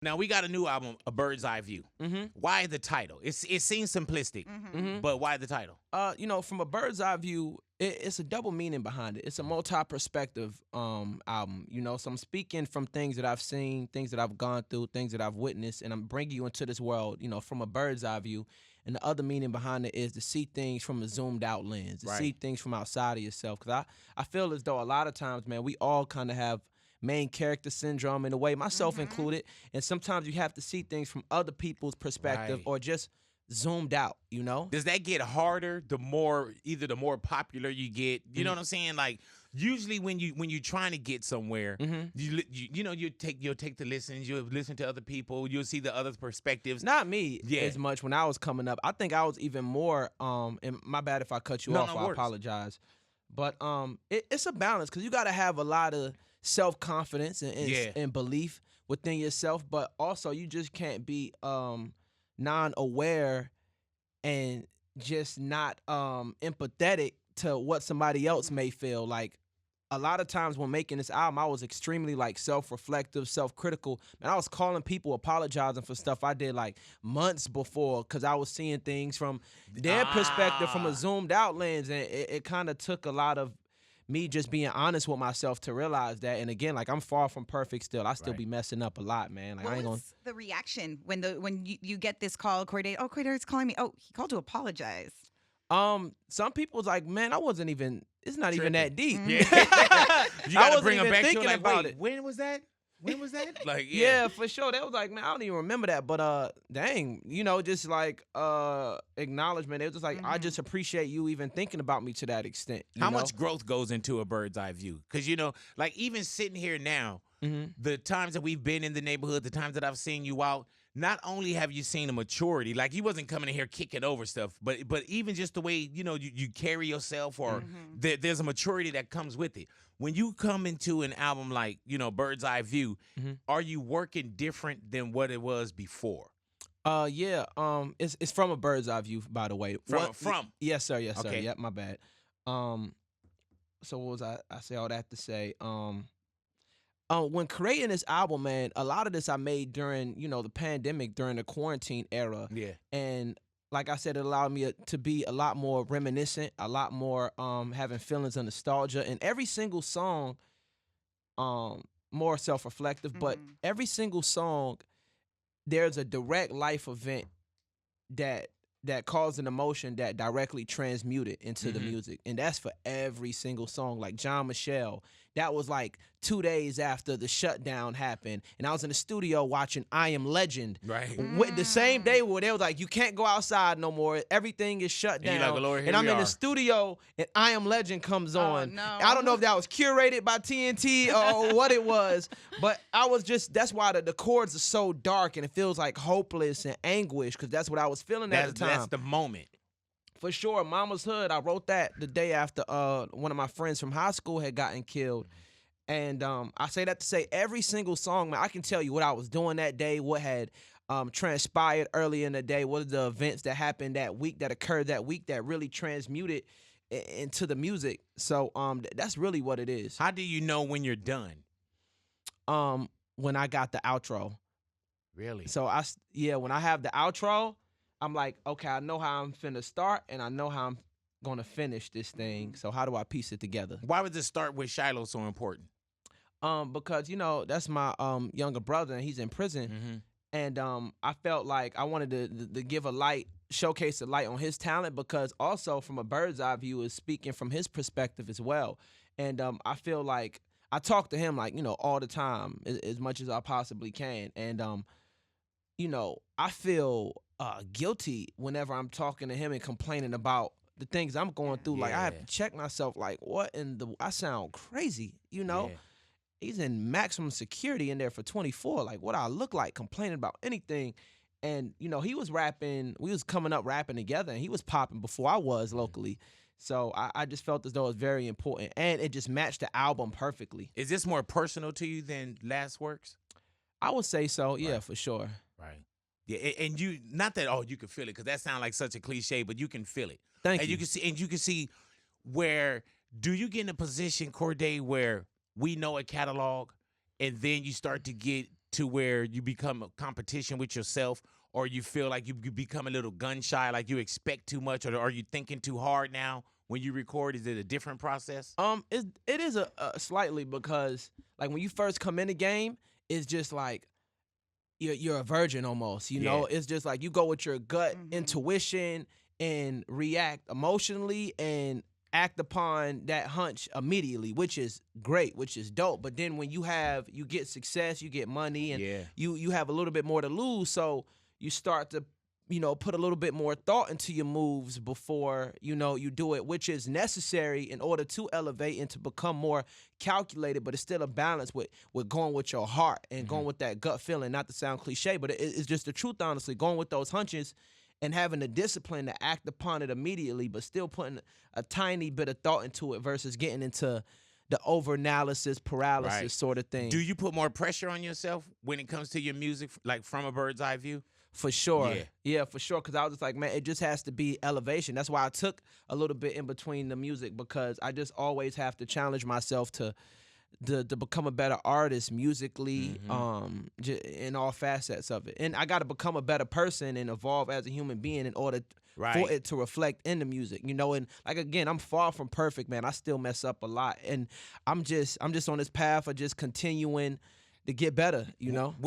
Now we got a new album, A Bird's Eye View. Why the title? It seems simplistic, but why the title? You know, from a bird's eye view, it's a double meaning behind it. It's a multi-perspective album. You know, so I'm speaking from things that I've seen, things that I've gone through, things that I've witnessed, and I'm bringing you into this world, you know, from a bird's eye view. And the other meaning behind it is to see things from a zoomed out lens, to see things from outside of yourself. Because I feel as though a lot of times, man, we all kind of have main character syndrome in a way, myself included. And sometimes you have to see things from other people's perspective or just zoomed out, you know? Does that get harder the more popular you get? You know what I'm saying? Like usually when you're trying to get somewhere, you'll take the listens, you'll listen to other people, you'll see the other perspectives. Not me as much when I was coming up. I think I was even more and my bad if I cut you off, I apologize. But it's a balance because you got to have a lot of self-confidence and belief within yourself, but also you just can't be non-aware and just not empathetic to what somebody else may feel. Like a lot of times when making this album, I was extremely like self-reflective, self-critical, and I was calling people apologizing for stuff I did like months before because I was seeing things from their perspective from a zoomed out lens, and it kind of took a lot of me just being honest with myself to realize that. And again, like I'm far from perfect still. I still be messing up a lot, man. Like, what was the reaction when you get this call, Cordae? Oh, Cordae's calling me. Oh, he called to apologize. Some people was like, man, I wasn't even. It's not even that deep. Yeah. You got to bring them back to like, wait, when was that? When was that? Like, yeah, for sure. They was like, man, I don't even remember that. But dang, you know, just like acknowledgement. It was just like, I just appreciate you even thinking about me to that extent. How much growth goes into a bird's eye view? Because you know, like even sitting here now, the times that we've been in the neighborhood, the times that I've seen you out, not only have you seen a maturity, like you wasn't coming in here kicking over stuff, but even just the way, you know, you carry yourself, or there's a maturity that comes with it. When you come into an album like, you know, Bird's Eye View, are you working different than what it was before? Yeah. It's from a bird's eye view, by the way. From? Yes, sir. Yes, sir. Okay. Yep, my bad. So what was I say all that to say? When creating this album, man, a lot of this I made during, you know, the pandemic, during the quarantine era. Yeah. And like I said, it allowed me to be a lot more reminiscent, a lot more having feelings of nostalgia. And every single song, more self-reflective, but every single song, there's a direct life event that caused an emotion that directly transmuted into the music. And that's for every single song. Like John Michelle, that was like 2 days after the shutdown happened. And I was in the studio watching I Am Legend. Right. With the same day where they was like, you can't go outside no more. Everything is shut down. And, like, Lord, and I'm in the studio and I Am Legend comes on. No. I don't know if that was curated by TNT or what it was, but I was just, that's why the chords are so dark and it feels like hopeless and anguish, because that's what I was feeling at the time. That's the moment. For sure. Mama's Hood, I wrote that the day after one of my friends from high school had gotten killed. And I say that to say every single song, man, I can tell you what I was doing that day, what had transpired early in the day, what are the events that happened that week, that occurred that week, that really transmuted into the music. So that's really what it is. How do you know when you're done? When I got the outro. Really? So when I have the outro, I'm like, okay, I know how I'm finna start and I know how I'm gonna finish this thing. So how do I piece it together? Why would this start with Shiloh so important? Because, you know, that's my younger brother and he's in prison. And I felt like I wanted to give a light, showcase a light on his talent, because also from a bird's eye view is speaking from his perspective as well. And I feel like I talk to him like, you know, all the time as much as I possibly can. And, you know, I feel guilty whenever I'm talking to him and complaining about the things I'm going through. Like I have to check myself, like what in the, I sound crazy, you know? Yeah. He's in maximum security in there for 24. Like what I look like complaining about anything. And, you know, he was rapping, we was coming up rapping together and he was popping before I was locally. So I just felt as though it was very important and it just matched the album perfectly. Is this more personal to you than Last Works? I would say so. Yeah, for sure. Right. Yeah, and you, not that, oh, you can feel it, because that sounds like such a cliche, but you can feel it. Thank you. And you can see where, do you get in a position, Cordae, where we know a catalog and then you start to get to where you become a competition with yourself, or you feel like you become a little gun shy, like you expect too much, or are you thinking too hard now when you record? Is it a different process? It is a slightly, because like when you first come in the game, it's just like you're a virgin almost, you know? It's just like you go with your gut intuition and react emotionally and act upon that hunch immediately, which is great, which is dope. But then when you get success, you get money, and you have a little bit more to lose, so you start to put a little bit more thought into your moves before you do it, which is necessary in order to elevate and to become more calculated. But it's still a balance with going with your heart and going with that gut feeling. Not to sound cliche, but it's just the truth, honestly. Going with those hunches and having the discipline to act upon it immediately, but still putting a tiny bit of thought into it versus getting into the over-analysis, paralysis sort of thing. Do you put more pressure on yourself when it comes to your music, like from a bird's eye view? For sure. Yeah, for sure. Because I was just like, man, it just has to be elevation. That's why I took a little bit in between the music, because I just always have to challenge myself to become a better artist musically, in all facets of it. And I got to become a better person and evolve as a human being in order for it to reflect in the music, And like, again, I'm far from perfect, man. I still mess up a lot. And I'm just on this path of just continuing to get better, When